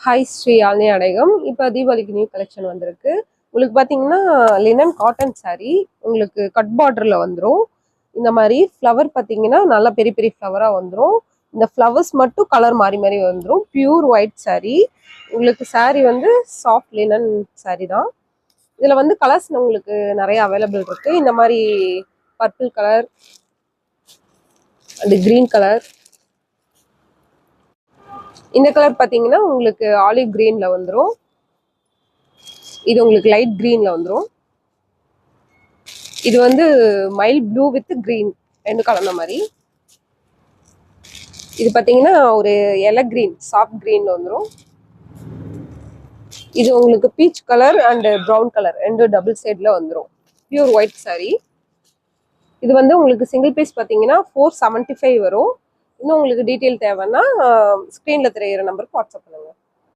Hi Sri Yazhini அடைகம். இப்போ தீபாவளிக்கு new collection வந்திருக்கு. உங்களுக்கு பார்த்தீங்கன்னா லினன் காட்டன் saree உங்களுக்கு கட் பார்டரில் வந்துடும். இந்த மாதிரி ஃப்ளவர் பார்த்தீங்கன்னா நல்லா பெரிய பெரிய ஃப்ளவராக வந்துடும். இந்த ஃப்ளவர்ஸ் மட்டும் கலர் மாறி மாறி வந்துடும். Pure white saree. உங்களுக்கு saree வந்து சாஃப்ட் லினன் saree தான். இதில் வந்து கலர்ஸ் உங்களுக்கு நிறைய அவைலபிள் இருக்குது. இந்த மாதிரி purple colour and green colour. இந்த கலர் பார்த்தீங்கன்னா உங்களுக்கு ஆலிவ் கிரீன்ல வந்துடும். இது உங்களுக்கு லைட் கிரீன்ல வந்துடும். இது வந்து மைல் ப்ளூ வித் கிரீன் ரெண்டு கலர்ன மாதிரி. இது பார்த்தீங்கன்னா ஒரு எலை கிரீன் சாஃப்ட் கிரீன்ல வந்துடும். இது உங்களுக்கு peach colour and brown colour ரெண்டு டபுள் சைட்ல வந்துடும். Pure white saree. இது வந்து உங்களுக்கு சிங்கிள் பீஸ் பார்த்தீங்கன்னா 475 வரும். இன்னும் உங்களுக்கு டீட்டெயில் தேவைன்னா ஸ்க்ரீனில் தெரிகிற நம்பருக்கு வாட்ஸ்அப் பண்ணுங்க.